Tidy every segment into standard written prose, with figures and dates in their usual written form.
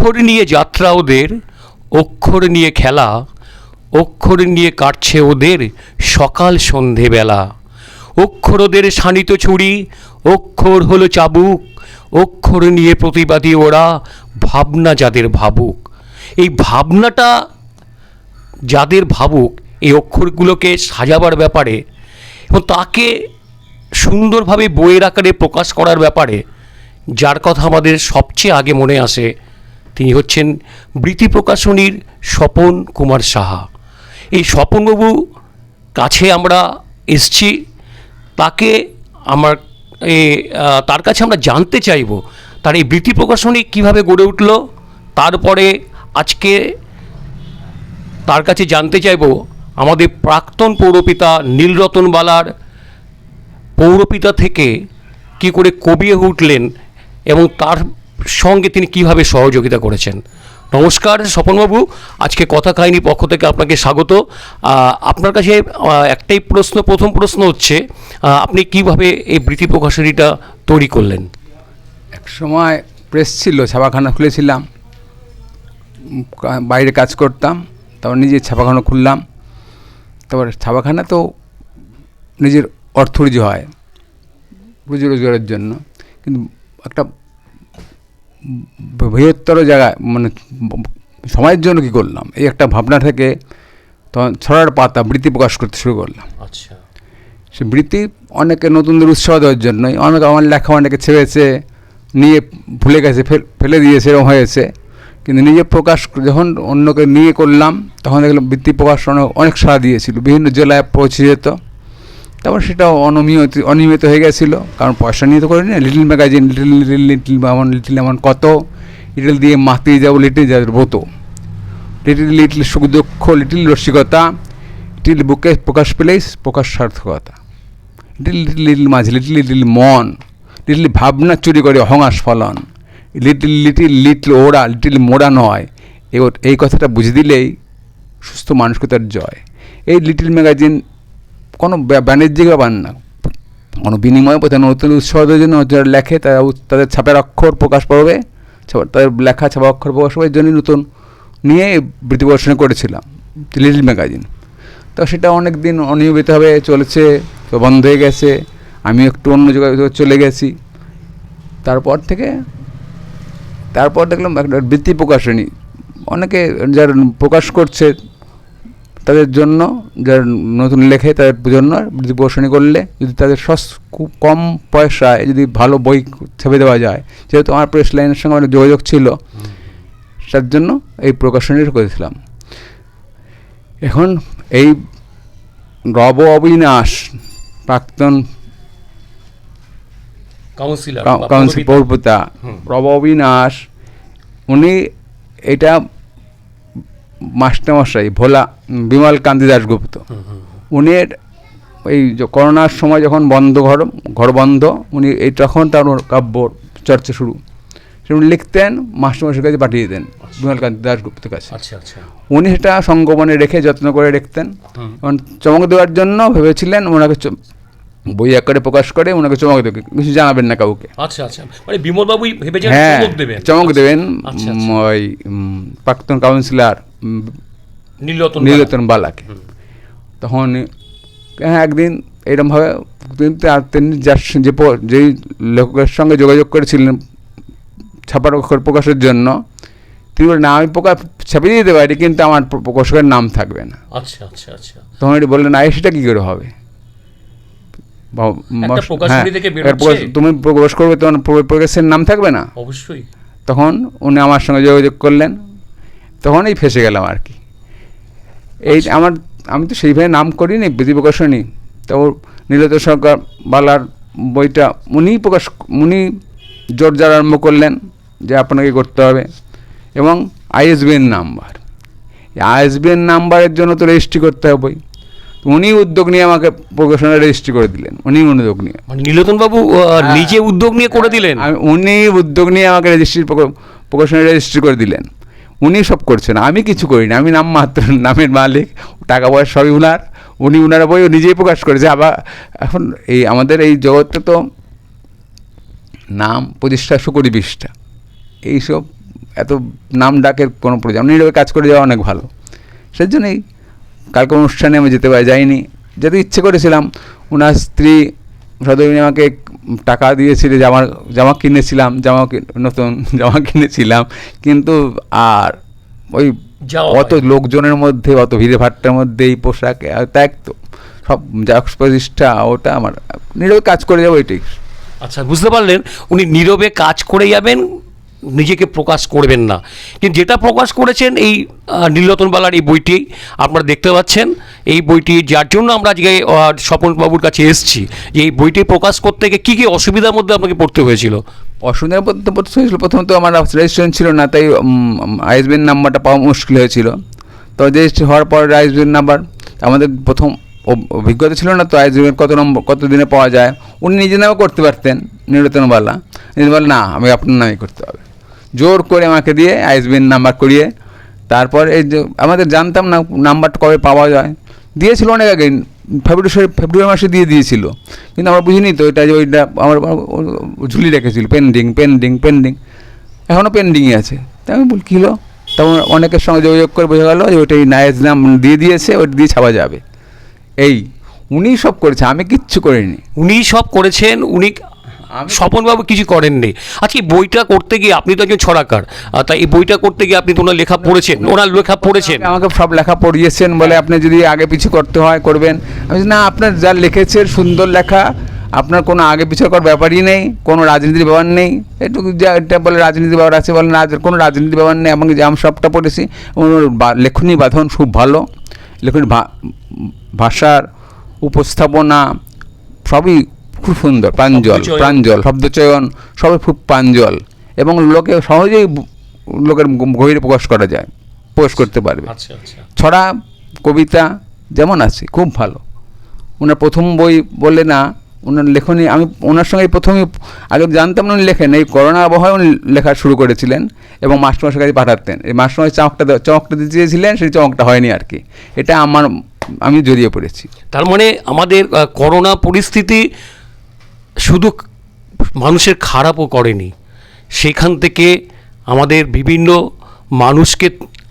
অক্ষর নিয়ে যাত্রা ওদের, অক্ষর নিয়ে খেলা, অক্ষর নিয়ে কাটছে ওদের সকাল সন্ধেবেলা। অক্ষর ওদের শানিত ছুরি, অক্ষর হলো চাবুক, অক্ষর নিয়ে প্রতিবাদী ওরা, ভাবনা যাদের ভাবুক। এই ভাবনাটা যাদের ভাবুক, এই অক্ষরগুলোকে সাজাবার ব্যাপারে এবং তাকে সুন্দরভাবে বইয়ের আকারে প্রকাশ করার ব্যাপারে যার কথা আমাদের সবচেয়ে আগে মনে আসে তিনি হচ্ছেন বৃত্তি প্রকাশনীর স্বপন কুমার সাহা। এই স্বপনবাবু কাছে আমরা এসছি, তাকে আমার তার কাছে আমরা জানতে চাইব তার এই বৃত্তি প্রকাশনী কীভাবে গড়ে উঠল। তারপরে আজকে তার কাছে জানতে চাইব আমাদের প্রাক্তন পৌরপিতা নীলরতন বালার পৌরপিতা থেকে কি করে কবি হয়ে উঠলেন এবং তার সঙ্গে তিনি কিভাবে সহযোগিতা করেছেন। নমস্কার স্বপনবাবু, আজকে কথা কাহিনী পক্ষ থেকে আপনাকে স্বাগত। আপনার কাছে একটাই প্রশ্ন, প্রথম প্রশ্ন হচ্ছে আপনি কিভাবে এই বৃত্তি প্রকাশনীটা তৈরি করলেন? এক সময় প্রেস ছিল, ছাপাখানা খুলেছিলাম, বাইরে কাজ করতাম, তারপর নিজের ছাপাখানা খুললাম। তারপর ছাপাখানা তো নিজের অর্থরুজি হয় রুজি রোজগারের জন্য, কিন্তু একটা বৃহত্তর জায়গায় মানে সময়ের জন্য কী করলাম, এই একটা ভাবনা থেকে তখন ছড়ার পাতা বৃত্তি প্রকাশ করতে শুরু করলাম। আচ্ছা, সে বৃত্তি অনেকে নতুনদের উৎসাহ দেওয়ার জন্যই, অনেকে আমার লেখা অনেকে ছেড়েছে, নিয়ে ভুলে গেছে, ফেলে দিয়েছে, এরকম হয়েছে। কিন্তু নিজে প্রকাশ যখন অন্যকে নিয়ে করলাম তখন দেখলাম বৃত্তি প্রকাশ অনেক সাড়া দিয়েছিল, বিভিন্ন জেলায় পৌঁছে যেত। তারপর সেটা অনিয়মিত হয়ে গেছিলো, কারণ পয়সা নিয়ে তো করিনি। লিটল ম্যাগাজিন, লিটল এমন কত, লিটল দিয়ে মাতিয়ে যাবো, লিটল যাদের ব্রত, লিটল সুখ দুঃখ, লিটল রসিকতা, লিটল বুকে প্রকাশ পেলেই প্রকাশ সার্থকতা, লিটল মাঝে, লিটল মন, লিটল ভাবনা চুরি করে অহংস ফলন, লিটল ওরা, লিটল মোড়া নয়। এই কথাটা বুঝে দিলেই সুস্থ মানসিকতার জয়। এই লিটল ম্যাগাজিন কোনো বাণিজ্যিক ব্যাপার না, কোনো বিনিময়ে নতুন উৎসাহের জন্য যারা লেখে তাদের ছাপের অক্ষর প্রকাশ পাবে, তাদের লেখা ছাপা অক্ষর প্রকাশ পাবে, এই জন্যই নতুন নিয়ে বৃত্তি প্রকাশনী করেছিলাম লিটল ম্যাগাজিন। তো সেটা অনেক দিন অনিয়মিতভাবে চলেছে, তো বন্ধ হয়ে গেছে, আমি একটু অন্য জায়গায় চলে গেছি। তারপর দেখলাম একটা বৃত্তি প্রকাশনী অনেকে যারা প্রকাশ করছে তাদের জন্য, যারা নতুন লেখে তাদের জন্য বৃত্তি প্রকাশনী করলে যদি তাদের খুব কম পয়সায় যদি ভালো বই ছেপে দেওয়া যায়, যেহেতু আমার প্রেস লাইনের সঙ্গে অনেক যোগাযোগ ছিল, তার জন্য এই প্রকাশনীটা করেছিলাম। এখন এই রব অবিনাশ, প্রাক্তন কাউন্সিল পৌরপিতা রব অবিনাশ, উনি এটা মাস্টারমশাই ভোলা বিমল কান্তি দাশগুপ্ত, উনি এই করোনার সময় যখন বন্ধ ঘর বন্ধ, উনি এই তখন তার কাব্য চর্চা শুরু, উনি লিখতেন, মাস্টারমশাইয়ের কাছে পাঠিয়ে দিতেন বিমল কান্তি দাশগুপ্তের কাছে। উনি সেটা সংগোপনে রেখে যত্ন করে রাখতেন এবং চমক দেওয়ার জন্য ভেবেছিলেন ওনাকে বই আকারে প্রকাশ করে ওনাকে চমক দেবে, কিছু জানাবেন না কাউকে। মানে বিমলবাবুই ভেবেছেন চমক দেবেন ওই প্রাক্তন কাউন্সিলর নীলরতন বালাকে। তখন একদিন এরকমভাবে তিনি যেই লেখকের সঙ্গে যোগাযোগ করেছিলেন ছাপার অক্ষর প্রকাশের জন্য, তিনি বললেন আমি ছাপিয়ে দিতে পারি, কিন্তু আমার প্রকাশকের নাম থাকবে না। তখন এটি বললেন সেটা কী করে হবে, তুমি প্রকাশ করবে তোমার প্রকাশের নাম থাকবে না? অবশ্যই। তখন উনি আমার সঙ্গে যোগাযোগ করলেন, তখনই ফেসে গেলাম আর কি। আমি তো সেইভাবে নাম করিনি বৃত্তি প্রকাশনী। তো নীলরতন সরকার বালার বইটা উনি জোর যার আরম্ভ করলেন যে আপনাকে করতে হবে, এবং ISBN নাম্বারের জন্য তো রেজিস্ট্রি করতে হবে বই। উনি উদ্যোগ নিয়ে আমাকে প্রকাশনা রেজিস্ট্রি করে দিলেন, উদ্যোগ নিয়ে নীলরতন বাবু নিজে উদ্যোগ নিয়ে করে দিলেন। উনি উদ্যোগ নিয়ে আমাকে প্রকাশনা রেজিস্ট্রি করে দিলেন। উনি সব করছেন, আমি কিছু করি না, আমি মাত্র নামের মালিক, টাকা পয়সা সবই ওনারা বই নিজেই প্রকাশ করেছে। আবার এখন এই আমাদের এই জগৎটা তো নাম 25টা 20টা এইসব এত নাম ডাকের কোনো প্রয়োজন, নীরবে কাজ করে যাওয়া অনেক ভালো। সেই জন্যই কালকে অনুষ্ঠানে আমি যাইনি, যেতে ইচ্ছে করেছিলাম। ওনার স্ত্রী সদবিনী আমাকে টাকা দিয়েছিল, জামা কিনেছিলাম, নতুন জামা কিনেছিলাম, কিন্তু আর ওই অত লোকজনের মধ্যে, অত ভিড়ে ভাট্টার মধ্যে এই পোশাকে ত্যাগ তো সব প্রতিষ্ঠা, ওটা আমার নীরবে কাজ করে যাবো এটাই। আচ্ছা, বুঝতে পারলেন, উনি নীরবে কাজ করে যাবেন, নিজেকে প্রকাশ করবেন না। কিন্তু যেটা প্রকাশ করেছেন এই নীলরতনবালার এই বইটি আপনারা দেখতে পাচ্ছেন, এই বইটি যার জন্য আমরা আজকে স্বপনবাবুর কাছে এসেছি, যে এই বইটি প্রকাশ করতে গিয়ে কী কী অসুবিধার মধ্যে আপনাকে পড়তে হয়েছিল? অসুবিধার মধ্যে পড়তে হয়েছিল, প্রথমত আমার রেজিস্ট্রেশন ছিল না, তাই আইএসবিএন নাম্বারটা পাওয়া মুশকিল হয়েছিল। তো রেজিস্ট্রি হওয়ার পর আইএসবিএন নাম্বার, আমাদের প্রথম অভিজ্ঞতা ছিল না, তো আইএসবিএন কত দিনে পাওয়া যায়। উনি নিজের নামে করতে পারতেন, নীলরতনবালা, নিজে বলেন না, আমি আপনার নামে করতে হবে, জোর করে আমাকে দিয়ে আইএসবিএন নাম্বার করিয়ে, তারপর এই যে আমাদের জানতাম না নাম্বারটা কবে পাওয়া যায়, দিয়েছিল অনেক আগে, ফেব্রুয়ারি মাসে দিয়েছিল, কিন্তু আমরা বুঝিনি তো এটা, যে ওইটা আমার ঝুলি রেখেছিল, পেন্ডিং, এখনও পেন্ডিংই আছে। তাই আমি বলি কী হলো, তখন অনেকের সঙ্গে যোগাযোগ করে বোঝা গেল যে ওইটাই নায়েজ নাম দিয়েছে, ওইটা দিয়ে ছাপা যাবে। এই উনিই সব করেছে, আমি কিচ্ছু করিনি। উনিই সব করেছেন, উনি স্বপনবাবু কিছু করেননি। আচ্ছা, এই বইটা করতে গিয়ে, আপনি তো একজন ছড়াকার, তাই এই বইটা করতে গিয়ে আপনি তো ওনার লেখা পড়েছেন, আমাকে সব লেখা পড়িয়েছেন, বলে আপনি যদি আগে পিছু করতে হয় করবেন। আমি না, আপনার যা লিখেছেন সুন্দর লেখা, আপনার কোনো আগে পিছু করার ব্যাপারই নেই, কোনো রাজনীতির ব্যাপার নেই। এটুকু যা এটা বলে রাজনীতির ব্যাপার আছে, বলে না, কোনো রাজনীতির ব্যাপার নেই। আমাকে যে আমি সবটা পড়েছি, লেখনী বাঁধন খুব ভালো, লেখনী ভাষার উপস্থাপনা সবই খুব সুন্দর, প্রাঞ্জল শব্দচয়ন সবই খুব প্রাঞ্জল, এবং লোকে সহজেই লোকের গভীরে প্রকাশ করতে পারবে। ছড়া কবিতা যেমন আছে খুব ভালো। ওনার প্রথম বই বলে না, ওনার লেখনী, আমি ওনার সঙ্গে প্রথমে আগে জানতাম না উনি লেখেন, এই করোনা আবহাওয়ায় উনি লেখা শুরু করেছিলেন এবং মাস্টারমশাইয়ের কাছে পাঠাতেন। এই মাস্টারমশাই চমকটা দিতে চেয়েছিলেন, সেই চমকটা হয়নি আর কি, এটা আমি জড়িয়ে পড়েছি। তার মানে আমাদের করোনা পরিস্থিতি শুধু মানুষের খারাপও করেনি, সেখান থেকে আমাদের বিভিন্ন মানুষকে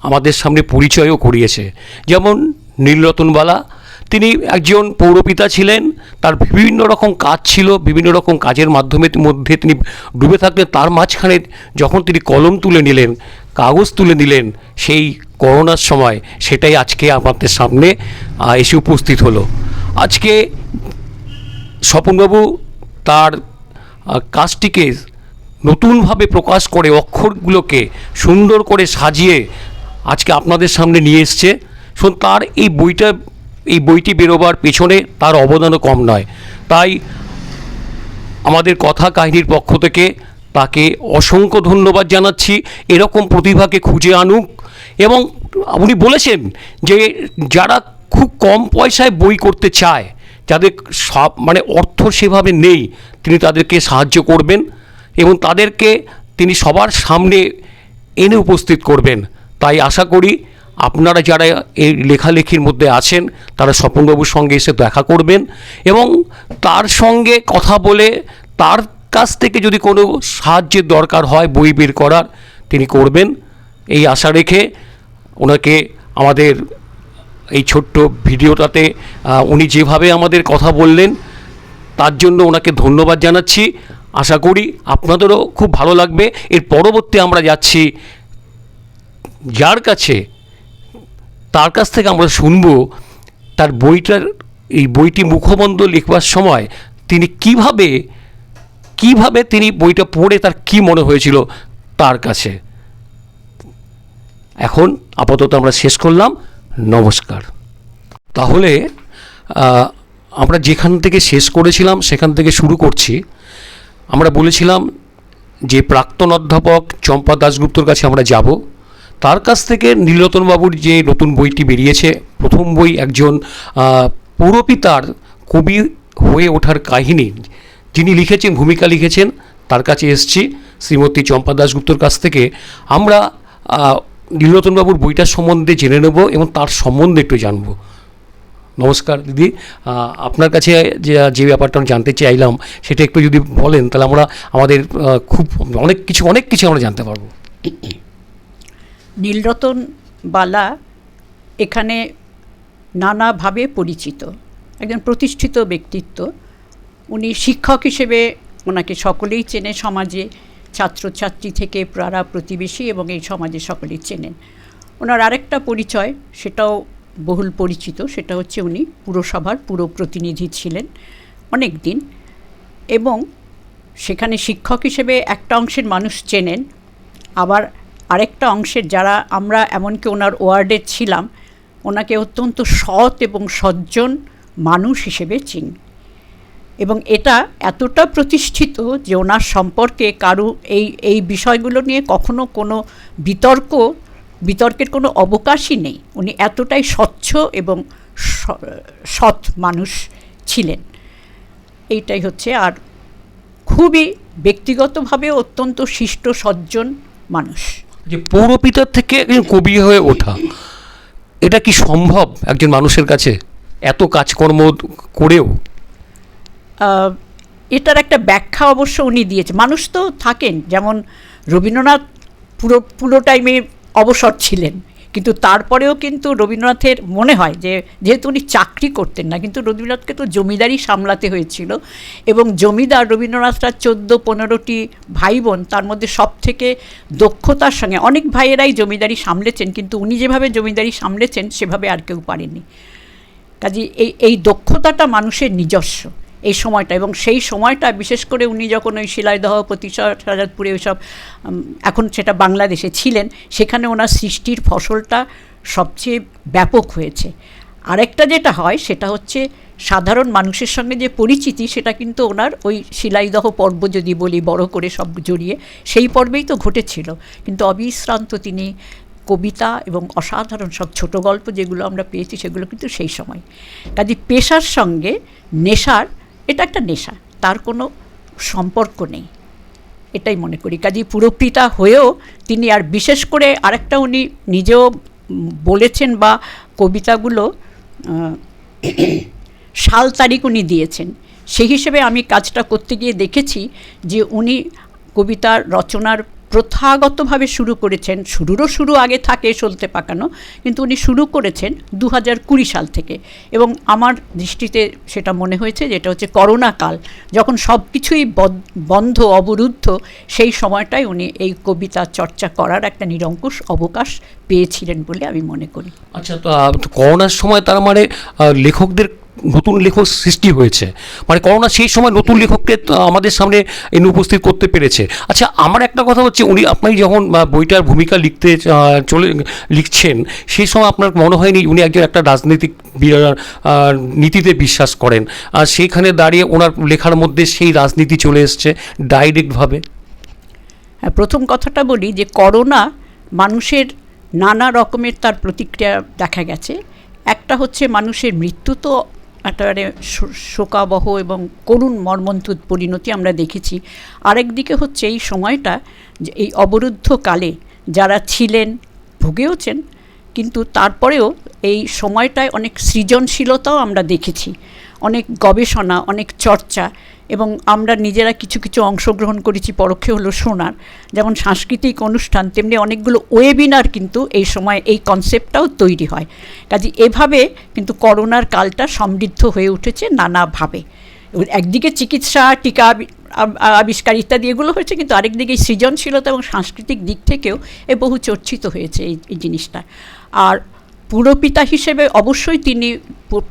আমাদের সামনে পরিচয়ও করিয়েছে। যেমন নীলরতনবালা, তিনি একজন পৌরপিতা ছিলেন, তার বিভিন্ন রকম কাজ ছিল, বিভিন্ন রকম কাজের মধ্যে তিনি ডুবে থাকলেন। তার মাঝখানে যখন তিনি কলম তুলে নিলেন, কাগজ তুলে নিলেন সেই করোনার সময়, সেটাই আজকে আমাদের সামনে এসে উপস্থিত হলো। আজকে স্বপনবাবু তার কাজটিকে নতুনভাবে প্রকাশ করে, অক্ষরগুলোকে সুন্দর করে সাজিয়ে আজকে আপনাদের সামনে নিয়ে এসছে। তার এই বইটি বেরোবার পেছনে তার অবদানও কম নয়। তাই আমাদের কথা কাহিনীর পক্ষ থেকে তাকে অসংখ্য ধন্যবাদ জানাচ্ছি। এরকম প্রতিভাকে খুঁজে আনুক, এবং উনি বলেছেন যে যারা খুব কম পয়সায় বই করতে চায়, যাদের অর্থ সেভাবে নেই, তিনি তাদেরকে সাহায্য করবেন এবং তাদেরকে তিনি সবার সামনে এনে উপস্থিত করবেন। তাই আশা করি আপনারা যারা এই লেখালেখির মধ্যে আছেন, তারা স্বপনবাবুর সঙ্গে এসে দেখা করবেন এবং তার সঙ্গে কথা বলে তার কাছ থেকে যদি কোনো সাহায্যের দরকার হয় বই বের করার, তিনি করবেন, এই আশা রেখে ওনাকে আমাদের এই ছোট্ট ভিডিওটাতে উনি যেভাবে আমাদের কথা বললেন তার জন্য ওনাকে ধন্যবাদ জানাচ্ছি। আশা করি আপনাদেরও খুব ভালো লাগবে। এর পরবর্তী আমরা যাচ্ছি যার কাছে, তার কাছ থেকে আমরা শুনব তার এই বইটি মুখবন্ধ লিখবার সময় তিনি কিভাবে তিনি বইটা পড়ে তার কি মনে হয়েছিল তার কাছে। এখন আপাতত আমরা শেষ করলাম, নমস্কার। তাহলে আমরা যেখান থেকে শেষ করেছিলাম সেখান থেকে শুরু করছি। আমরা বলেছিলাম যে প্রাক্তন অধ্যাপক চম্পা দাশগুপ্তর কাছে আমরা যাব, তার কাছ থেকে নীলরতনবাবুর যে নতুন বইটি বেরিয়েছে, প্রথম বই, একজন পৌরপিতার কবি হয়ে ওঠার কাহিনী যিনি লিখেছেন, ভূমিকা লিখেছেন, তার কাছে এসেছি শ্রীমতী চম্পা দাশগুপ্তর কাছ থেকে। আমরা নীলরতনবাবুর বইটার সম্বন্ধে জেনে নেব এবং তার সম্বন্ধে একটু জানব। নমস্কার দিদি, আপনার কাছে যে ব্যাপারটা আমি জানতে চাইলাম সেটা একটু যদি বলেন, তাহলে আমাদের খুব অনেক কিছু আমরা জানতে পারবো। নীলরতন বালা এখানে নানাভাবে পরিচিত, একজন প্রতিষ্ঠিত ব্যক্তিত্ব। উনি শিক্ষক হিসেবে ওনাকে সকলেই চেনে, সমাজে ছাত্রছাত্রী থেকে পাড়া প্রতিবেশী এবং এই সমাজে সকলেই চেনেন। ওনার আরেকটা পরিচয়, সেটাও বহুল পরিচিত, সেটা হচ্ছে উনি পুরসভার পুরো প্রতিনিধি ছিলেন অনেক দিন, এবং সেখানে শিক্ষক হিসেবে একটা অংশের মানুষ চেনেন, আবার আরেকটা অংশের যারা আমরা এমনকি ওনার ওয়ার্ডে ছিলাম ওনাকে অত্যন্ত সৎ এবং সজ্জন মানুষ হিসেবে চিনি। এবং এটা এতটা প্রতিষ্ঠিত যে ওনার সম্পর্কে কারো এই বিষয়গুলো নিয়ে কখনো কোনো বিতর্কের কোনো অবকাশই নেই। উনি এতটাই স্বচ্ছ এবং সৎ মানুষ ছিলেন, এইটাই হচ্ছে। আর খুবই ব্যক্তিগতভাবে অত্যন্ত শিষ্ট সজ্জন মানুষ। যে পৌরপিতার থেকে একজন কবি হয়ে ওঠা, এটা কি সম্ভব একজন মানুষের কাছে এত কাজকর্ম করেও? এটার একটা ব্যাখ্যা অবশ্য উনি দিয়েছে। মানুষ তো থাকেন, যেমন রবীন্দ্রনাথ পুরো টাইমে অবসর ছিলেন, কিন্তু তারপরেও কিন্তু রবীন্দ্রনাথের মনে হয় যে যেহেতু উনি চাকরি করতেন না, কিন্তু রবীন্দ্রনাথকে তো জমিদারি সামলাতে হয়েছিল, এবং জমিদার রবীন্দ্রনাথরা 14-15টি ভাই বোন, তার মধ্যে সব থেকে দক্ষতার সঙ্গে, অনেক ভাইয়েরাই জমিদারি সামলেছেন কিন্তু উনি যেভাবে জমিদারি সামলেছেন সেভাবে আর কেউ পারেনি। কাজে এই দক্ষতাটা মানুষের নিজস্ব এই সময়টা, এবং সেই সময়টা বিশেষ করে উনি যখন ওই শিলাইদহ, প্রতিশোধ, শাহজাদপুরে ওইসব, এখন সেটা বাংলাদেশে ছিলেন, সেখানে ওনার সৃষ্টির ফসলটা সবচেয়ে ব্যাপক হয়েছে। আরেকটা যেটা হয় সেটা হচ্ছে সাধারণ মানুষের সঙ্গে যে পরিচিতি, সেটা কিন্তু ওনার ওই শিলাইদহ পর্ব যদি বলি বড় করে সব জড়িয়ে, সেই পর্বেই তো ঘটেছিল। কিন্তু অবিশ্রান্ত তিনি কবিতা এবং অসাধারণ সব ছোট গল্প যেগুলো আমরা পেয়েছি সেগুলো কিন্তু সেই সময়। কাজে পেশার সঙ্গে নেশার, এটা একটা নেশা, তার কোনো সম্পর্ক নেই, এটাই মনে করি। কাজে পুরপিতা হয়েও তিনি, আর বিশেষ করে আরেকটা উনি নিজেও বলেছেন বা কবিতাগুলো সাল তারিখ উনি দিয়েছেন, সেই হিসেবে আমি কাজটা করতে গিয়ে দেখেছি যে উনি কবিতার রচনার প্রথাগতভাবে শুরু করেছেন। শুরু আগে থাকে সলতে পাকানো, কিন্তু উনি শুরু করেছেন 2020 সাল থেকে, এবং আমার দৃষ্টিতে সেটা মনে হয়েছে যে এটা হচ্ছে করোনা কাল, যখন সব কিছুই বন্ধ, অবরুদ্ধ, সেই সময়টায় উনি এই কবিতা চর্চা করার একটা নিরঙ্কুশ অবকাশ পেয়েছিলেন বলে আমি মনে করি। আচ্ছা, তো করোনার সময় তার মানে লেখকদের নতুন লেখক সৃষ্টি হয়েছে, মানে করোনা সেই সময় নতুন লেখককে আমাদের সামনে এনে উপস্থিত করতে পেরেছে। আচ্ছা, আমার একটা কথা হচ্ছে, উনি আপনি যখন বইটার ভূমিকা লিখছেন সেই সময় আপনার মনে হয়নি উনি একজন একটা রাজনৈতিক নীতিতে বিশ্বাস করেন, আর সেইখানে দাঁড়িয়ে ওনার লেখার মধ্যে সেই রাজনীতি চলে এসছে ডাইরেক্টভাবে? হ্যাঁ, প্রথম কথাটা বলি যে করোনা মানুষের নানা রকমের তার প্রতিক্রিয়া দেখা গেছে। একটা হচ্ছে মানুষের মৃত্যু তো একেবারে শোকাবহ এবং করুণ মর্মন্তুদ পরিণতি আমরা দেখেছি। আরেক দিকে হচ্ছে এই সময়টা, যে এই অবরুদ্ধকালে যারা ছিলেন ভুগেওছেন, কিন্তু তারপরেও এই সময়টায় অনেক সৃজনশীলতাও আমরা দেখেছি, অনেক গবেষণা, অনেক চর্চা, এবং আমরা নিজেরা কিছু কিছু অংশগ্রহণ করেছি, পরোক্ষে হলো শোনার, যেমন সাংস্কৃতিক অনুষ্ঠান, তেমনি অনেকগুলো ওয়েবিনার কিন্তু এই সময় এই কনসেপ্টটাও তৈরি হয়। কাজে এভাবে কিন্তু করোনার কালটা সমৃদ্ধ হয়ে উঠেছে নানাভাবে। একদিকে চিকিৎসা, টিকা আবিষ্কার ইত্যাদি এগুলো হয়েছে, কিন্তু আরেকদিকে সৃজনশীলতা এবং সাংস্কৃতিক দিক থেকেও বহু চর্চিত হয়েছে এই জিনিসটা। আর পুরপিতা হিসেবে অবশ্যই তিনি,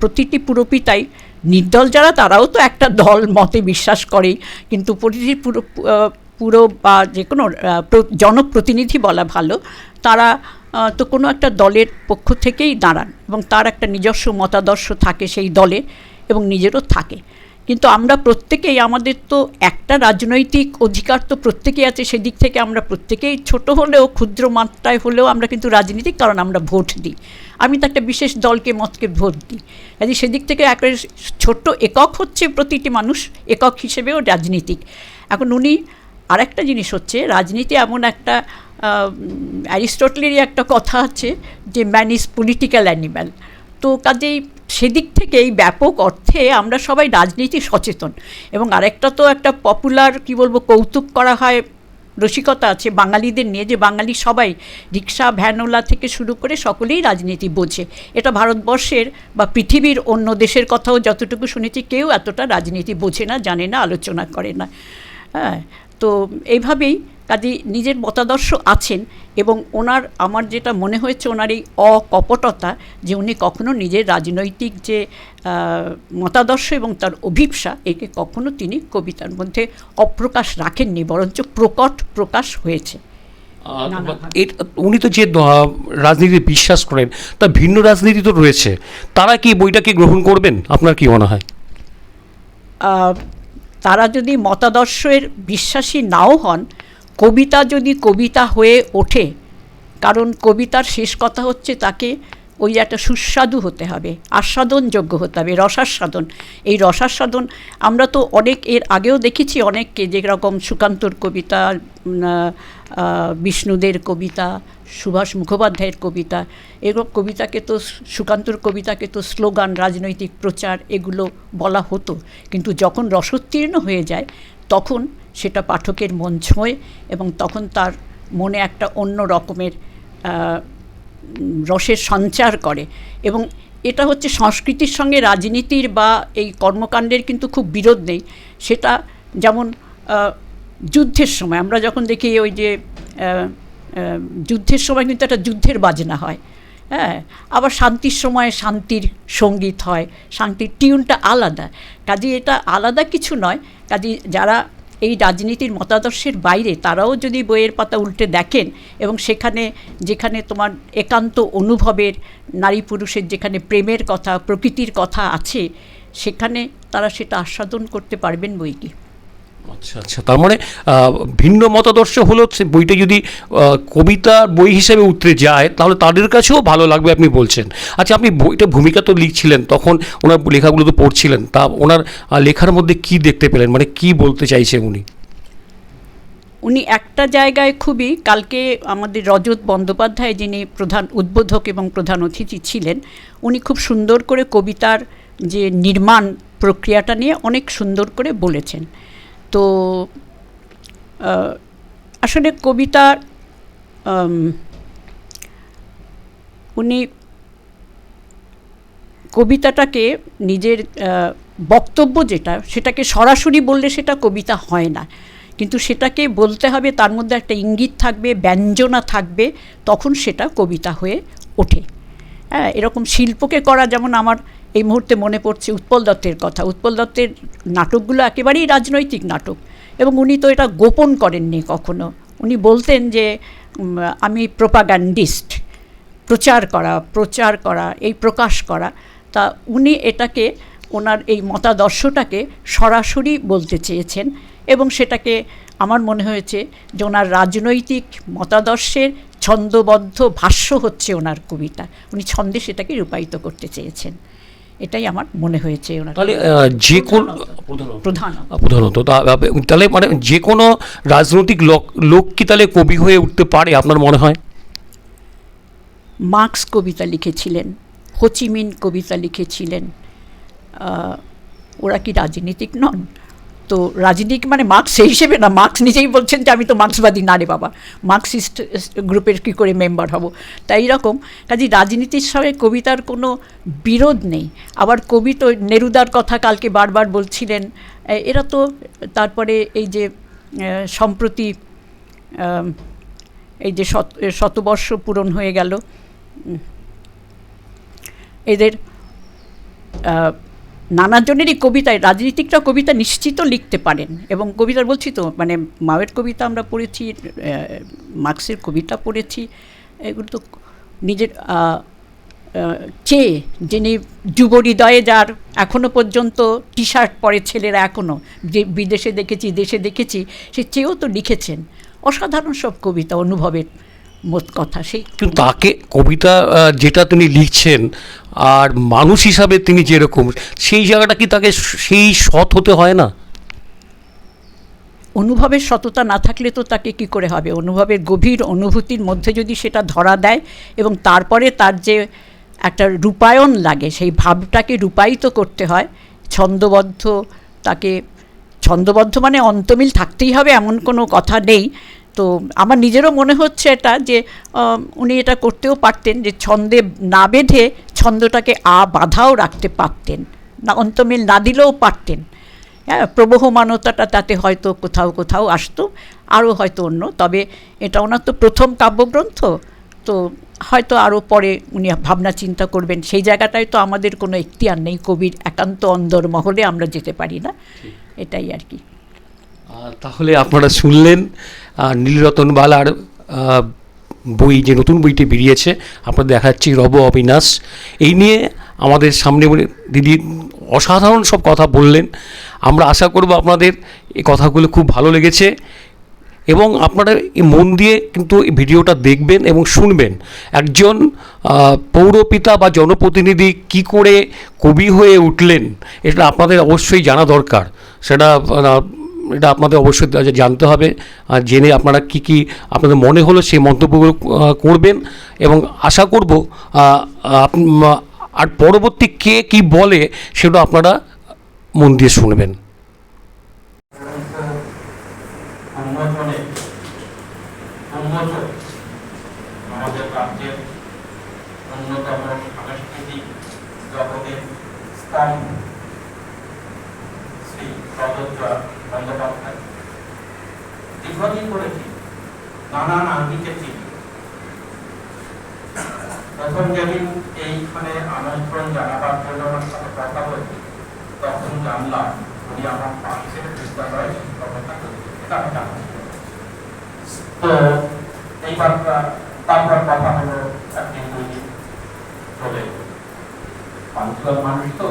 প্রতিটি পুরপিতাই, নির্দল যারা তারাও তো একটা দল মতে বিশ্বাস করেই, কিন্তু প্রতিটি পুরো বা যে কোনো জনপ্রতিনিধি বলা ভালো, তারা তো কোনো একটা দলের পক্ষ থেকেই দাঁড়ান, এবং তার একটা নিজস্ব মতাদর্শ থাকে সেই দলে, এবং নিজেরও থাকে। কিন্তু আমরা প্রত্যেকেই, আমাদের তো একটা রাজনৈতিক অধিকার তো প্রত্যেকেই আছে, সেদিক থেকে আমরা প্রত্যেকেই ছোট হলেও, ক্ষুদ্র মাত্রায় হলেও আমরা কিন্তু রাজনীতিক, কারণ আমরা ভোট দিই। আমি তো একটা বিশেষ মতকে ভোট দিই। কাজে সেদিক থেকে একটা ছোট্ট একক হচ্ছে প্রতিটি মানুষ, একক হিসেবেও রাজনীতিক। এখন উনি আরেকটা জিনিস হচ্ছে, রাজনীতি এমন একটা, অ্যারিস্টটলেরই একটা কথা আছে যে ম্যান ইজ পলিটিক্যাল অ্যানিম্যাল। তো কাজেই সেদিক থেকে এই ব্যাপক অর্থে আমরা সবাই রাজনীতি সচেতন। এবং আরেকটা তো একটা পপুলার, কি বলবো, কৌতুক করা হয় রসিকতা আছে বাঙালিদের নিয়ে, যে বাঙালি সবাই রিক্সা ভ্যানওয়ালা থেকে শুরু করে সকলেই রাজনীতি বোঝে। এটা ভারতবর্ষের বা পৃথিবীর অন্য দেশের কথাও যতটুকু শুনেছি, কেউ এতটা রাজনীতি বোঝে না, জানে না, আলোচনা করে না। হ্যাঁ, তো এইভাবেই কাজে নিজের মতাদর্শ আছেন, এবং ওনার আমার যেটা মনে হয়েছে ওনার এই অকপটতা, যে উনি কখনো নিজের রাজনৈতিক যে মতাদর্শ এবং তার অভিপ্সা, একে কখনো তিনি কবিতার মধ্যে অপ্রকাশ রাখেননি, বরঞ্চ প্রকট প্রকাশ হয়েছে। উনি তো যে রাজনীতিতে বিশ্বাস করেন, তা ভিন্ন রাজনীতি তো রয়েছে, তারা কি বইটাকে গ্রহণ করবেন? আপনার কি মনে হয়? তারা যদি মতাদর্শের বিশ্বাসী নাও হন, কবিতা যদি কবিতা হয়ে ওঠে, কারণ কবিতার শেষ কথা হচ্ছে তাকে ওই একটা সুস্বাদু হতে হবে, আস্বাদনযোগ্য হতে হবে, রসাস্বাদন। এই রসাস্বাদন আমরা তো অনেক এর আগেও দেখেছি অনেককে, যেরকম সুকান্তর কবিতা, বিষ্ণুদের কবিতা, সুভাষ মুখোপাধ্যায়ের কবিতা, এরকম কবিতাকে তো, সুকান্তর কবিতাকে তো স্লোগান, রাজনৈতিক প্রচার এগুলো বলা হতো, কিন্তু যখন রসোত্তীর্ণ হয়ে যায় তখন সেটা পাঠকের মন ছোঁয়, এবং তখন তার মনে একটা অন্য রকমের রসের সঞ্চার করে। এবং এটা হচ্ছে সংস্কৃতির সঙ্গে রাজনীতির বা এই কর্মকাণ্ডের কিন্তু খুব বিরোধ নেই। সেটা যেমন যুদ্ধের সময় আমরা যখন দেখি, ওই যে যুদ্ধের সময় কিন্তু একটা যুদ্ধের বাজনা হয়, হ্যাঁ, আবার শান্তির সময় শান্তির সঙ্গীত হয়, শান্তির টিউনটা আলাদা। কাজে এটা আলাদা কিছু নয়। কাজে যারা এই রাজনীতির মতাদর্শের বাইরে, তারাও যদি বইয়ের পাতা উল্টে দেখেন, এবং সেখানে যেখানে তোমার একান্ত অনুভবের, নারী পুরুষের যেখানে প্রেমের কথা, প্রকৃতির কথা আছে, সেখানে তারা সেটা আস্বাদন করতে পারবেন বই কি। আচ্ছা আচ্ছা, তার মানে ভিন্ন মতাদর্শ হলো বইটা যদি কবিতার বই হিসেবে উতরে যায়, তাহলে তাদের কাছেও ভালো লাগবে আপনি বলছেন। আচ্ছা, আপনি বইটা ভূমিকা তো লিখছিলেন, তখন ওনার লেখাগুলো তো পড়ছিলেন, তা ওনার লেখার মধ্যে কি দেখতে পেলেন, মানে কি বলতে চাইছে উনি? উনি একটা জায়গায় খুবই, কালকে আমাদের রজত বন্দ্যোপাধ্যায়, যিনি প্রধান উদ্বোধক এবং প্রধান অতিথি ছিলেন, উনি খুব সুন্দর করে কবিতার যে নির্মাণ প্রক্রিয়াটা নিয়ে অনেক সুন্দর করে বলেছেন। তো আসলে কবিতার উনি কবিতাটাকে নিজের বক্তব্য যেটা, সেটাকে সরাসরি বললে সেটা কবিতা হয় না, কিন্তু সেটাকে বলতে হবে, তার মধ্যে একটা ইঙ্গিত থাকবে, ব্যঞ্জনা থাকবে, তখন সেটা কবিতা হয়ে ওঠে। হ্যাঁ, এরকম শিল্পকে করা, যেমন আমার এই মুহূর্তে মনে পড়ছে উৎপল দত্তের কথা। উৎপল দত্তের নাটকগুলো একেবারেই রাজনৈতিক নাটক, এবং উনি তো এটা গোপন করেননি কখনো। উনি বলতেন যে আমি প্রোপাগান্ডিস্ট, প্রচার করা, এই প্রকাশ করা। তা উনি এটাকে, ওনার এই মতাদর্শটাকে সরাসরি বলতে চেয়েছেন, এবং সেটাকে আমার মনে হয়েছে যে ওনার রাজনৈতিক মতাদর্শের ছন্দবদ্ধ ভাষ্য হচ্ছে ওনার কবিতা। উনি ছন্দে সেটাকে রূপায়িত করতে চেয়েছেন, এটাই আমার মনে হয়েছে ওনার। তাহলে যে কোন প্রধানত তাহলে মানে যে কোনো রাজনৈতিক লোক কি তাহলে কবি হয়ে উঠতে পারে আপনার মনে হয়? মার্কস কবিতা লিখেছিলেন, হোচিমিন কবিতা লিখেছিলেন, ওরা কি রাজনীতিক নন? তো রাজনীতিক মানে মার্কস সেই হিসেবে না, মার্কস নিজেই বলছেন যে আমি তো মার্ক্সবাদী না রে বাবা, মার্কসিস্ট গ্রুপের কী করে মেম্বার হব। তাই এরকম কাজে রাজনীতির সঙ্গে কবিতার কোনো বিরোধ নেই। আবার কবি তো নেরুদার কথা কালকে বারবার বলছিলেন, এরা তো তারপরে এই যে সম্প্রতি এই যে শতবর্ষ পূরণ হয়ে গেল, এদের নানাজনেরই কবিতায়, রাজনীতিকরা কবিতা নিশ্চিত লিখতে পারেন, এবং কবিতার বলছি তো, মানে মাওয়ের কবিতা আমরা পড়েছি, মার্ক্সের কবিতা পড়েছি, এগুলো তো নিজের চেয়ে, যিনি যুব হৃদয়ে, যার এখনও পর্যন্ত টি শার্ট পরে ছেলেরা, এখনও যে বিদেশে দেখেছি দেশে দেখেছি, সে চেয়েও তো লিখেছেন অসাধারণ সব কবিতা, অনুভবের মোট কথা। সেই কিন্তু তাকে কবিতা যেটা তিনি লিখছেন আর মানুষ হিসাবে তিনি যেরকম, সেই জায়গাটা কি তাকে সেই সৎ হতে হয় না? অনুভবের সততা না থাকলে তো তাকে কি করে হবে? অনুভবের গভীর অনুভূতির মধ্যে যদি সেটা ধরা দেয়, এবং তারপরে তার যে একটা রূপায়ণ লাগে, সেই ভাবটাকে রূপায়িত করতে হয় ছন্দবদ্ধ, তাকে ছন্দবদ্ধ মানে অন্তমিল থাকতেই হবে এমন কোনো কথা নেই, তো আমার নিজেরও মনে হচ্ছে এটা যে উনি এটা করতেও পারতেন, যে ছন্দে না বেঁধে ছন্দটাকে বাঁধাও রাখতে পারতেন, না অন্তমিল না দিলেও পারতেন। হ্যাঁ, প্রবহমানতাটা তাতে হয়তো কোথাও কোথাও আসতো, আরও হয়তো অন্য। তবে এটা ওনার তো প্রথম কাব্যগ্রন্থ, তো হয়তো আরও পরে উনি ভাবনা চিন্তা করবেন। সেই জায়গাটায় তো আমাদের কোনো এখতিয়ার নেই, কবির একান্ত অন্দরমহলে আমরা যেতে পারি না, এটাই আর কি। তাহলে আপনারা শুনলেন নীলরতন বালার বই, যে নতুন বইটি বেরিয়েছে, আপনাদের দেখাচ্ছি রব অবিনাশ। এই নিয়ে আমাদের সামনে দিদি অসাধারণ সব কথা বললেন। আমরা আশা করব আপনাদের এই কথাগুলো খুব ভালো লেগেছে এবং আপনারা এই মন দিয়ে কিন্তু এই ভিডিওটা দেখবেন এবং শুনবেন। একজন পৌরপিতা বা জনপ্রতিনিধি কি করে কবি হয়ে উঠলেন, এটা আপনাদের অবশ্যই জানা দরকার। এটা আপনাদের অবশ্যই জানতে হবে। জেনে আপনারা কি আপনাদের মনে হলো সেই মন্তব্যগুলো করবেন এবং আশা করব আর পরবর্তী কে কি বলে সেটা আপনারা মন দিয়ে শুনবেন। আমাদের রাজ্যের অন্যতম সাংস্কৃতিক জগতের স্তম্ভ শ্রী প্রদত্ত বন্দ্যোপাধ্যায় দীর্ঘদিন করেছি, নানান আঙ্গিকে চিনি। প্রথম যেদিন এইখানে আমন্ত্রণ জানাবার জন্য আমার সাথে কথা হয়েছে, তখন জানলাম উনি আমার পাশের বিদ্যালয়ে শিক্ষকতা করছেন। এটা আমি জানতাম। তো এইবার তারপর কথা হলো একদিন দুই দিন চলে। পাঁচজন মানুষ তো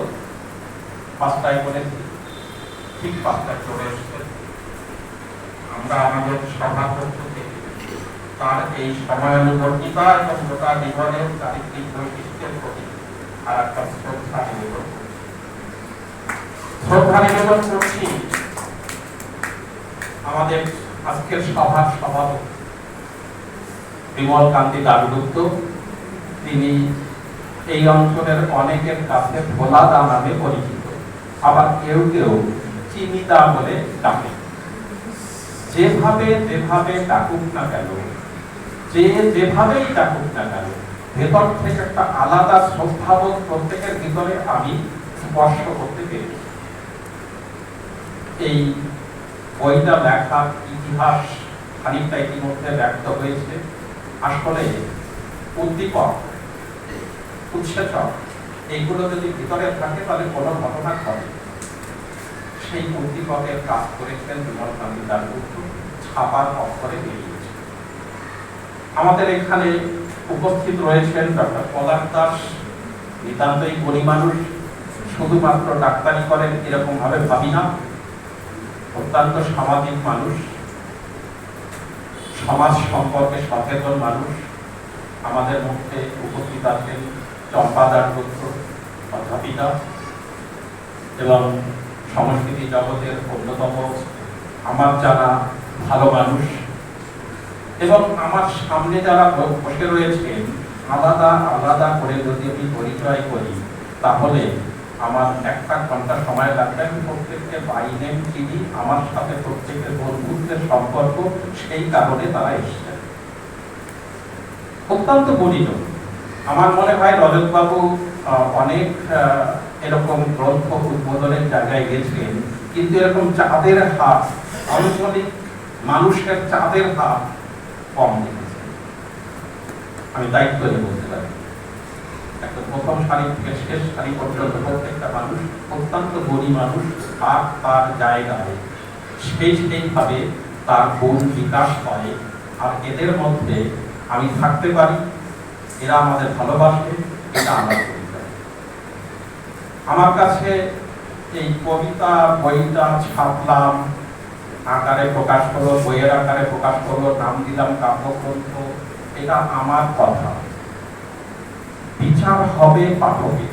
5টায় বলেছি, ঠিক 5টায় চলে এসছে। আমরা আমাদের সভা পদ্ধতি তার এই সময়ানুবর্তিতা এবং গোটা জীবনের চারিত্রিক বৈশিষ্ট্যের প্রতি আর একটা শ্রদ্ধা নিবেদন করছি আমাদের আজকের সভার সভাপতি বিমল কান্তি দাশগুপ্ত। তিনি এই অঞ্চলের অনেকের কাছে ভোলাদা নামে পরিচিত, আবার কেউ কেউ চিনিদা বলে ডাকে। যেভাবে ডাকুক না কেন, যেভাবেই ডাকুক না কেন, ভেতর থেকে একটা আলাদা শ্রদ্ধাবোধ প্রত্যেকের ভিতরে আমি স্পর্শ করতে পেরেছি। এই বইটা লেখার ইতিহাস খানিকটা ইতিমধ্যে ব্যক্ত হয়েছে। আসলে উদ্দীপক, উৎসেচক এইগুলো যদি ভিতরে থাকে তাহলে কোনো ঘটনা ঘটে। সেই উদ্দীপকের কাজ করেছিলেন বিমল কান্তি দাশগুপ্ত, ছাপার অক্ষরে বেরিয়েছে। আমাদের এখানে উপস্থিত রয়েছেন ডক্টর পলাশ দাস, নিতান্তই গণী মানুষ, শুধুমাত্র ডাক্তারি করেন এরকম ভাবে ভাবি না, অত্যন্ত সামাজিক মানুষ, সমাজ সম্পর্কে সচেতন মানুষ। আমাদের মধ্যে উপস্থিত আছেন চম্পা দাশগুপ্ত, অধ্যাপিকা এবং সংস্কৃতি জগতের অন্যতম আমার জানা ভালো মানুষ। এবং আমার সামনে যারা বসে রয়েছেন, আলাদা আলাদা করে যদি আমি পরিচয় করি তাহলে আমার 1 ঘন্টা সময় লাগবে। আমি প্রত্যেককে বাই নেম চিনি, আমার সাথে প্রত্যেকের বন্ধুত্বের সম্পর্ক, সেই কারণে তারা এসেছেন। অত্যন্ত গণিত। আমার মনে হয় রজতবাবু অনেক এরকম গ্রন্থ উদ্বোধনের জায়গায় গেছেন, কিন্তু এরকম চাঁদের হাত, আঞ্চলিক মানুষের চাঁদের হাত কম দেখেছেন। আমি দায়িত্ব নিয়ে বলতে পারি, একটা প্রথম সারি থেকে শেষ সারি পর্যন্ত প্রত্যেকটা মানুষ অত্যন্ত গণী মানুষ, আর তার জায়গায় সেইভাবে তার গুণ বিকাশ হয়। আর এদের মধ্যে আমি থাকতে পারি, এরা আমাদের ভালোবাসে, এটা আমার পরিচয়। আমার কাছে এই কবিতা বইটা ছাপলাম, আকারে প্রকাশ করলো, বইয়ের আকারে প্রকাশ করলো, নাম দিলাম কাব্যগ্রন্থ, এটা আমার কথা। বিচার হবে পাঠকের।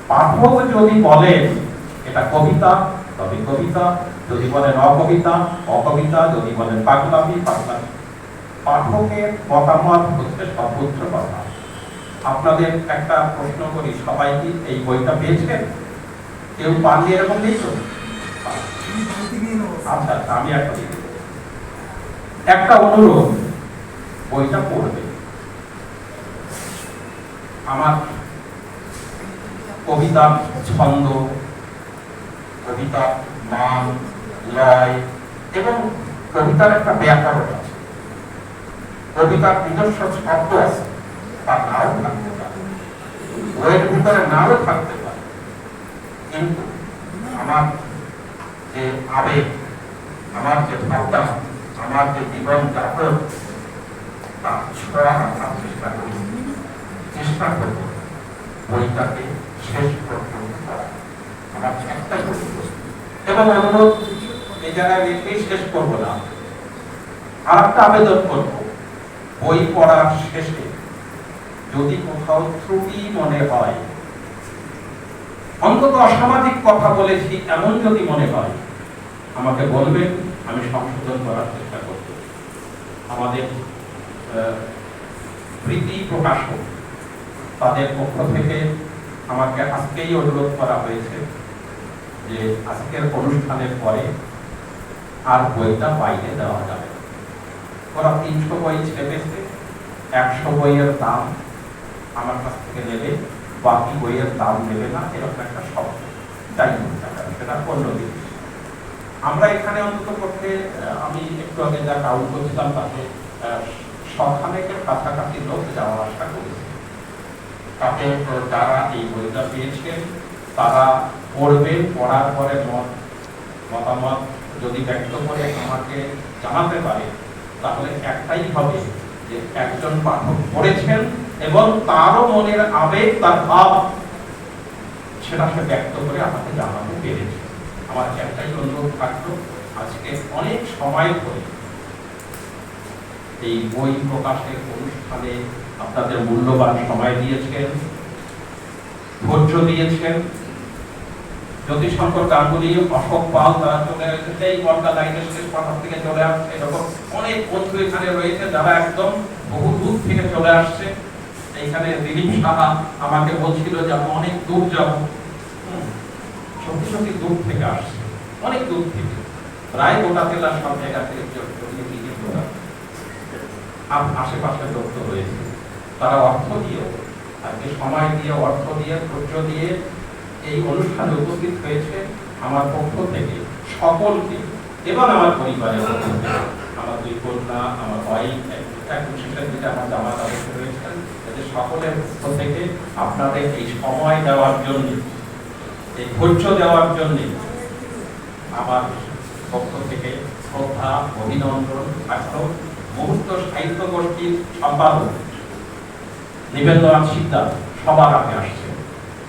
পাঠক যদি বলেন এটা কবিতা তবে কবিতা, যদি বলেন অকবিতা অকবিতা, যদি বলেন পাগলামি পাগলামি। পাঠকের মতামত হচ্ছে সর্বোচ্চ কথা। আপনাদের একটা প্রশ্ন করি, সবাই কি এই বইটা পেয়েছেন? কেউ পাননি এরকম নেই তো? আচ্ছা, আমি একটা একটা অনুরোধ, বইটা পড়বে। আমার কবিতার ছন্দ, কবিতার মান, লয় এবং কবিতার একটা ব্যাকরণ আছে, কবিতার নিজস্ব শব্দ আছে, তার নাও থাকতে পারে, বইয়ের ভিতরে নাও থাকতে পারে, কিন্তু আমার যে আবেগ, আমার যে ভাবনা, আমার যে জীবন যাপন, তার ছোঁয়া রাখার চেষ্টা করব বইটাকে শেষ পর্যন্ত করা। আমার একটাই এবং অনুরোধ, এই জায়গায় রেখেই শেষ করবো না, আর একটা আবেদন করব, বই পড়ার শেষে যদি কোথাও ত্রুটি মনে হয়, অন্তত অসামাজিক কথা বলেছি এমন যদি মনে হয়, আমাকে বলবেন, আমি সংশোধন করার চেষ্টা করব। আমাদের প্রীতি প্রকাশক, তাদের পক্ষ থেকে আমাকে আজকেই অনুরোধ করা হয়েছে যে আজকের অনুষ্ঠানের পরে আর বইটা বাইরে দেওয়া যাবে। ওরা 300 বই ছেপেছে, 100 বইয়ের দাম আমার কাছ থেকে নেবে, বাকি বইয়ের দাম নেবে না, এরকম একটা শব্দ। যাই হোক, সেটা অন্য দিক। আমরা এখানে অন্তত করতে, আমি একটু আগে যা কাউন্ট করছিলাম তাতে 100 কাছাকাছি লোক যাওয়া আসা করেছে। তাতে যারা এই বইটা পেয়েছেন তারা পড়বেন, পড়ার পরে মতামত যদি ব্যক্ত করে আমাকে জানাতে পারে, তাহলে একটাই হবে যে একজন পাঠক পড়েছেন এবং তারও মনের আবেগ, তার ভাব, সেটা সে ব্যক্ত করে আমাকে জানাতে পেরেছে। আমার একটাই অনুরোধ থাকলো, আজকে অনেক সময় ধরে এই বই প্রকাশের অনুষ্ঠানে আপনাদের মূল্যবান সময় দিয়েছেন, ধৈর্য দিয়েছেন। জ্যোতিশঙ্কর গাঙ্গুলি, অশোক পাল, তারা চলে এসেছে, এই কলকাতা লাইনের শেষ পাঠার থেকে চলে আসছে, এরকম অনেক বন্ধু এখানে রয়েছে যারা একদম বহু দূর থেকে চলে আসছে। এইখানে দিলীপ সাহা আমাকে বলছিল যে আমি অনেক দূর যাব, সত্যি সত্যি দূর থেকে আসছে, অনেক দূর থেকে, প্রায় গোটা জেলার সব জায়গা থেকে আশেপাশে যুক্ত হয়েছে। তারা অর্থ দিয়ে, আজকে সময় দিয়ে, অর্থ দিয়ে, ধৈর্য দিয়ে এই অনুষ্ঠানে উপস্থিত হয়েছে। আমার পক্ষ থেকে সকলকে এবং আমার পরিবারের পক্ষ থেকে, আমার 2 কন্যা, আমার ওয়াইফ, শেষের দিকে আমার জামাত অবশ্যই রয়েছেন, এদের সকলের পক্ষ থেকে আপনাদের এই সময় দেওয়ার জন্য, এই ধৈর্য দেওয়ার জন্য আমার পক্ষ থেকে শ্রদ্ধা, অভিনন্দন থাকলো। মুহূর্ত সাহিত্য গোষ্ঠীর সম্পাদক নিবেন্দ্রনাথ শিকদার সবার আগে আসছে,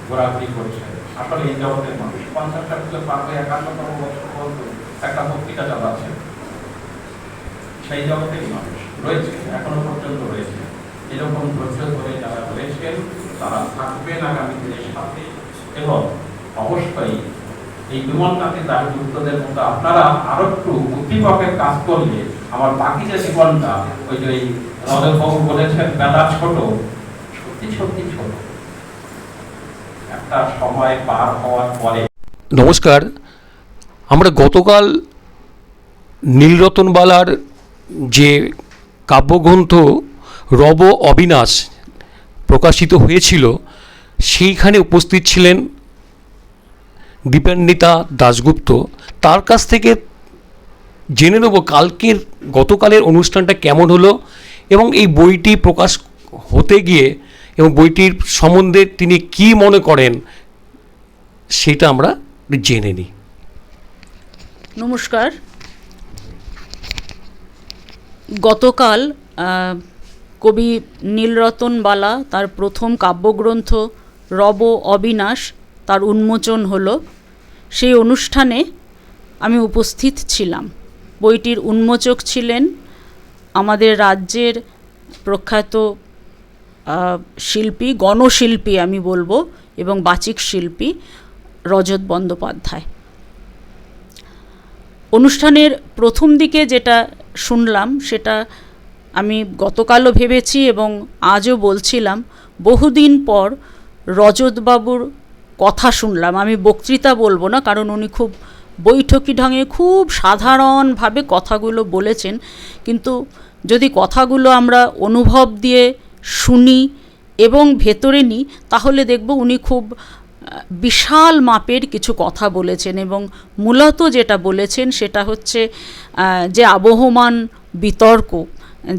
ঘোরাঘুরি করছে। আসলে এই জগতের মানুষ 50টা থেকে 51তম বছর পর্যন্ত একটা পত্রিকা চালাচ্ছে, সেই জগতের মানুষ রয়েছে, এখনো পর্যন্ত রয়েছে। এরকম ধৈর্য ধরে যারা রয়েছেন তারা থাকবেন আগামী দিনের সাথে, এবং অবশ্যই এই বিমলনাথের দাবিযুক্তদের মতো আপনারা আরো একটু উদ্দীপকের কাজ করলে আমার বাকি যে জীবনটা, ওই যে রজতবাবু বলেছেন বেলা ছোট, সত্যি সত্যি ছোট, একটা সময় পার হওয়ার পরে। নমস্কার, আমরা গতকাল নীলরতনবালার যে কাব্যগ্রন্থ রব অবিনাশ প্রকাশিত হয়েছিল, সেইখানে উপস্থিত ছিলেন দীপান্বিতা দাশগুপ্ত। তার কাছ থেকে জেনে নেব গতকালের অনুষ্ঠানটা কেমন হলো, এবং এই বইটি প্রকাশ হতে গিয়ে এবং বইটির সম্বন্ধে তিনি কি মনে করেন সেটা আমরা জেনে নিই। নমস্কার। গতকাল কবি নীলরতনবালা তার প্রথম কাব্যগ্রন্থ রব অবিনাশ তার উন্মোচন হলো। সেই অনুষ্ঠানে আমি উপস্থিত ছিলাম। বইটির উন্মোচক ছিলেন আমাদের রাজ্যের প্রখ্যাত শিল্পী, গণশিল্পী আমি বলবো, এবং বাচিক শিল্পী রজত বন্দ্যোপাধ্যায়। অনুষ্ঠানের প্রথম দিকে যেটা শুনলাম সেটা আমি গতকালও ভেবেছি এবং আজও বলছিলাম, বহুদিন পর রজতবাবুর কথা শুনলাম। আমি বক্তৃতা বলবো না, কারণ উনি খুব বৈঠকি ঢঙে খুব সাধারণভাবে কথাগুলো বলেছেন, কিন্তু যদি কথাগুলো আমরা অনুভব দিয়ে শুনি এবং ভেতরে নিই তাহলে দেখব উনি খুব বিশাল মাপের কিছু কথা বলেছেন। এবং মূলত যেটা বলেছেন সেটা হচ্ছে যে আবহমান বিতর্ক,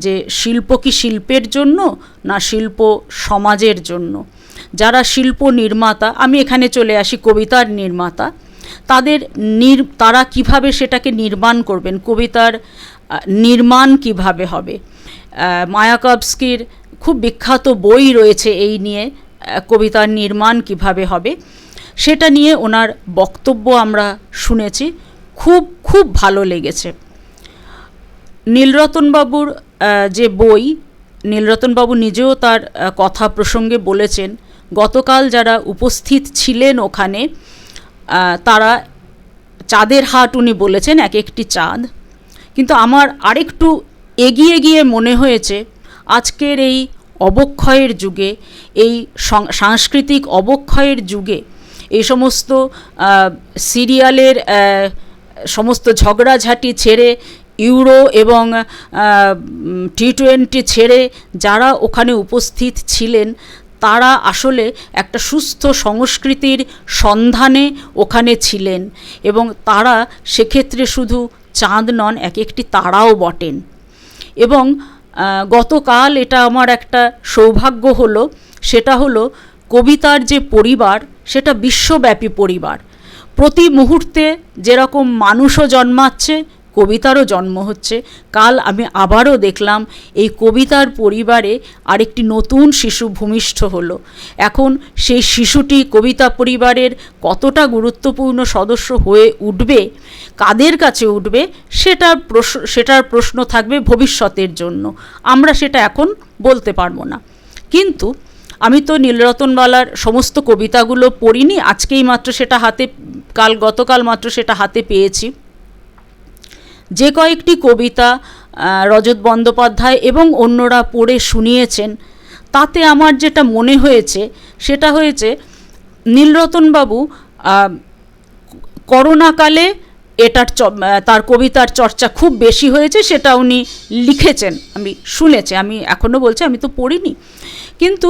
যে শিল্প কি শিল্পের জন্য না শিল্প সমাজের জন্য। যারা শিল্প নির্মাতা, আমি এখানে চলে আসি কবিতার নির্মাতা, তারা কিভাবে সেটাকে নির্মাণ করবেন, কবিতার নির্মাণ কিভাবে হবে। মায়াকভস্কির খুব বিখ্যাত বই রয়েছে এই নিয়ে, কবিতার নির্মাণ কিভাবে হবে, সেটা নিয়ে ওনার বক্তব্য আমরা শুনেছি, খুব খুব ভালো লেগেছে। নীলরতনবাবুর যে বই, নীলরতনবাবু নিজেও তার কথা প্রসঙ্গে বলেছেন, গতকাল যারা উপস্থিত ছিলেন ওখানে তারা চাঁদের হাট উনি বলেছেন, এক একটি চাঁদ। কিন্তু আমার আরেকটু এগিয়ে গিয়ে মনে হয়েছে আজকের এই অবক্ষয়ের যুগে, এই সাংস্কৃতিক অবক্ষয়ের যুগে, এই সমস্ত সিরিয়ালের সমস্ত ঝগড়াঝাটি ছেড়ে, ইউরো এবং T20 ছেড়ে যারা ওখানে উপস্থিত ছিলেন তারা আসলে একটা সুস্থ সংস্কৃতির সন্ধানে ওখানে ছিলেন, এবং তারা সেক্ষেত্রে শুধু চাঁদ নন, এক একটি তারাও বটেন। এবং গতকাল এটা আমার একটা সৌভাগ্য হলো, সেটা হলো কবিতার যে পরিবার সেটা বিশ্বব্যাপী পরিবার। প্রতি মুহূর্তে যেরকম মানুষও জন্মাচ্ছে, কবিতারও জন্ম হচ্ছে। কাল আমি আবারও দেখলাম এই কবিতার পরিবারে আরেকটি নতুন শিশু ভূমিষ্ঠ হলো। এখন সেই শিশুটি কবিতা পরিবারের কতটা গুরুত্বপূর্ণ সদস্য হয়ে উঠবে, কাদের কাছে উঠবে, সেটার প্রশ্ন থাকবে ভবিষ্যতের জন্য। আমরা সেটা এখন বলতে পারবো না। কিন্তু আমি তো নীলরতনওয়ালার সমস্ত কবিতাগুলো পড়িনি, আজকেই মাত্র সেটা গতকাল মাত্র সেটা হাতে পেয়েছি। যে কয়েকটি কবিতা রজত বন্দ্যোপাধ্যায় এবং অন্যরা পড়ে শুনিয়েছেন, তাতে আমার যেটা মনে হয়েছে সেটা হয়েছে নীলরতনবাবু করোনাকালে তার কবিতার চর্চা খুব বেশি হয়েছে, সেটা উনি লিখেছেন, আমি শুনেছি, আমি এখনও বলছি, আমি তো পড়িনি। কিন্তু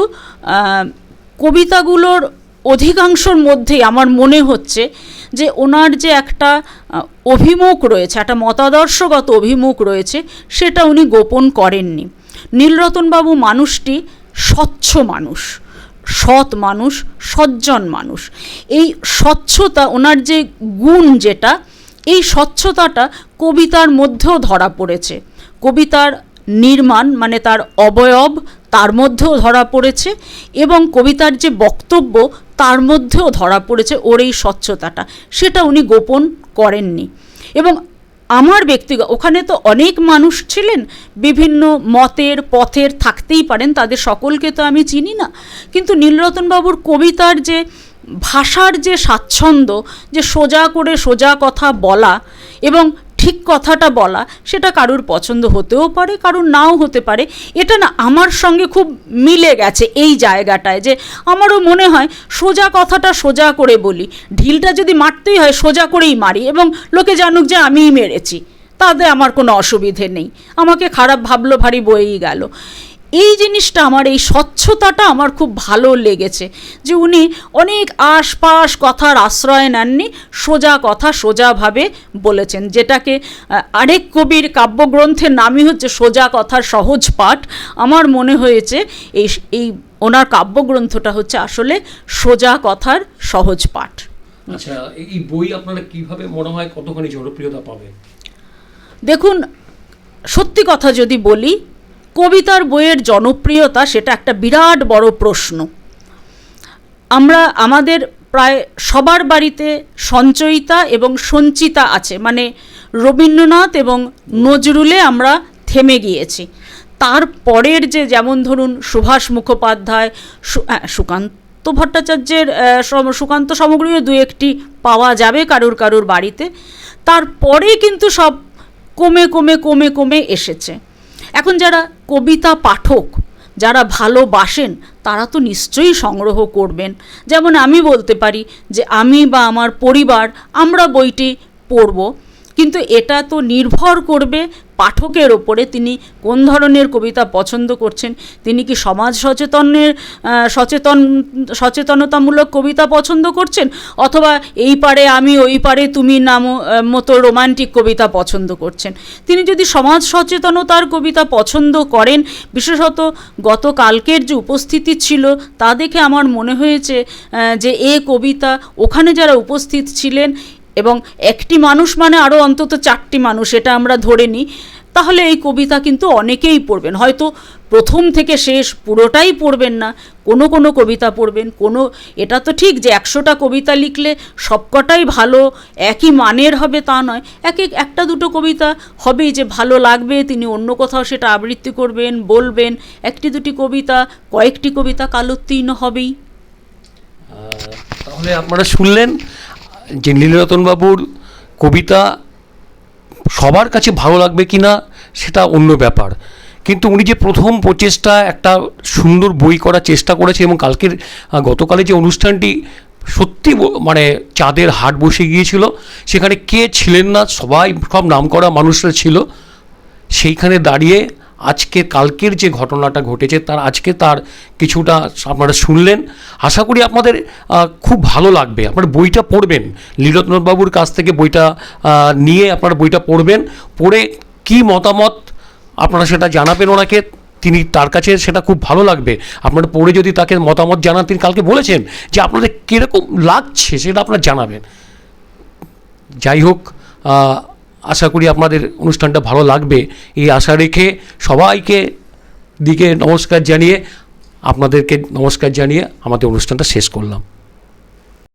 কবিতাগুলোর অধিকাংশর মধ্যেই আমার মনে হচ্ছে যে ওনার যে একটা অভিমুখ রয়েছে, একটা মতাদর্শগত অভিমুখ রয়েছে, সেটা উনি গোপন করেননি। নীলরতনবাবু মানুষটি স্বচ্ছ মানুষ, সৎ মানুষ, সজ্জন মানুষ। এই স্বচ্ছতা, ওনার যে গুণ যেটা, এই স্বচ্ছতাটা কবিতার মধ্যেও ধরা পড়েছে। কবিতার নির্মাণ মানে তার অবয়ব, তার মধ্যেও ধরা পড়েছে, এবং কবিতার যে বক্তব্য তার মধ্যেও ধরা পড়েছে ওর এই স্বচ্ছতাটা, সেটা উনি গোপন করেননি। এবং আমার ব্যক্তিগত, ওখানে তো অনেক মানুষ ছিলেন, বিভিন্ন মতের পথের থাকতেই পারেন, তাদের সকলকে তো আমি চিনি না, কিন্তু নীলরতনবাবুর কবিতার যে ভাষার যে স্বাচ্ছন্দ্য, যে সোজা করে সোজা কথা বলা এবং ঠিক কথাটা বলা, সেটা কারুর পছন্দ হতেও পারে, কারুর নাও হতে পারে। এটা না আমার সঙ্গে খুব মিলে গেছে এই জায়গাটায়, যে আমারও মনে হয় সোজা কথাটা সোজা করে বলি, ঢিলটা যদি মারতেই হয় সোজা করেই মারি, এবং লোকে জানুক যে আমিই মেরেছি, তাতে আমার কোনো অসুবিধে নেই, আমাকে খারাপ ভাবলো ভারী বয়েই গেল। এই জিনিসটা আমার, এই স্বচ্ছতাটা আমার খুব ভালো লেগেছে, যে উনি অনেক আশপাশ কথার আশ্রয় নেননি, সোজা কথা সোজাভাবে বলেছেন, যেটাকে আরেক কবির কাব্যগ্রন্থের নামই হচ্ছে সোজা কথার সহজ পাঠ। আমার মনে হয়েছে এই ওনার কাব্যগ্রন্থটা হচ্ছে আসলে সোজা কথার সহজ পাঠ। আচ্ছা, এই বই আপনারা কিভাবে মনে হয় কতখানি জনপ্রিয়তা পাবে? দেখুন, সত্যি কথা যদি বলি, কবিতার বইয়ের জনপ্রিয়তা সেটা একটা বিরাট বড় প্রশ্ন। আমাদের প্রায় সবার বাড়িতে সঞ্চয়িতা এবং সঞ্চিতা আছে, মানে রবীন্দ্রনাথ এবং নজরুলে আমরা থেমে গিয়েছি। তারপরের যেমন ধরুন সুভাষ মুখোপাধ্যায়, সুকান্ত ভট্টাচার্যের সুকান্ত সমগ্রীও দু একটি পাওয়া যাবে কারুর বাড়িতে, তারপরে কিন্তু সব কমে কমে কমে কমে এসেছে। এখন যারা কবিতা পাঠক, যারা ভালোবাসেন, তারা তো নিশ্চয়ই সংগ্রহ করবেন। যেমন আমি বলতে পারি যে আমি বা আমার পরিবার, আমরা বইটি পড়ব, কিন্তু এটা তো নির্ভর করবে পাঠকের ওপরে, তিনি কোন ধরনের কবিতা পছন্দ করছেন। তিনি কি সমাজ সচেতনতামূলক কবিতা পছন্দ করছেন, অথবা এই পারে আমি ওই পারে তুমি মতো রোমান্টিক কবিতা পছন্দ করছেন। তিনি যদি সমাজ সচেতনতার কবিতা পছন্দ করেন, বিশেষত গতকালকের যে উপস্থিতি ছিল তা দেখে আমার মনে হয়েছে যে এ কবিতা ওখানে যারা উপস্থিত ছিলেন, এবং একটি মানুষ মানে আরও অন্তত 4টি মানুষ, এটা আমরা ধরে নিই, তাহলে এই কবিতা কিন্তু অনেকেই পড়বেন। হয়তো প্রথম থেকে শেষ পুরোটাই পড়বেন না, কোনো কোনো কবিতা পড়বেন। এটা তো ঠিক যে 100টা কবিতা লিখলে সবকটাই ভালো একই মানের হবে তা নয়, একটা দুটো কবিতা হবেই যে ভালো লাগবে, তিনি অন্য কোথাও সেটা আবৃত্তি করবেন, বলবেন। একটি দুটি কবিতা, কয়েকটি কবিতা কালোত্তীর্ণ হবেই। তাহলে আপনারা শুনলেন যে নীলরতনবাবুর কবিতা সবার কাছে ভালো লাগবে কি না সেটা অন্য ব্যাপার, কিন্তু উনি যে প্রথম প্রচেষ্টা একটা সুন্দর বই করার চেষ্টা করেছে, এবং গতকালের যে অনুষ্ঠানটি সত্যি মানে চাঁদের হাট বসে গিয়েছিল, সেখানে কে ছিলেন না, সব নামকরা মানুষরা ছিল। সেইখানে দাঁড়িয়ে কালকের যে ঘটনাটা ঘটেছে আজকে তার কিছুটা আপনারা শুনলেন। আশা করি আপনাদের খুব ভালো লাগবে। আপনারা বইটা পড়বেন, নীলরতনবাবুর কাছ থেকে বইটা নিয়ে আপনারা বইটা পড়বেন, পড়ে কি মতামত আপনারা সেটা জানাবেন ওনাকে, তার কাছে সেটা খুব ভালো লাগবে। আপনারা পড়ে যদি তাকে মতামত জানান, তিনি কালকে বলেছেন যে আপনাদের কীরকম লাগছে সেটা আপনারা জানাবেন। যাই হোক, আশা করি আপনাদের অনুষ্ঠানটা ভালো লাগবে, এই আশা রেখে সবাইকে নমস্কার জানিয়ে আপনাদেরকে নমস্কার জানিয়ে আমাদের অনুষ্ঠানটা শেষ করলাম।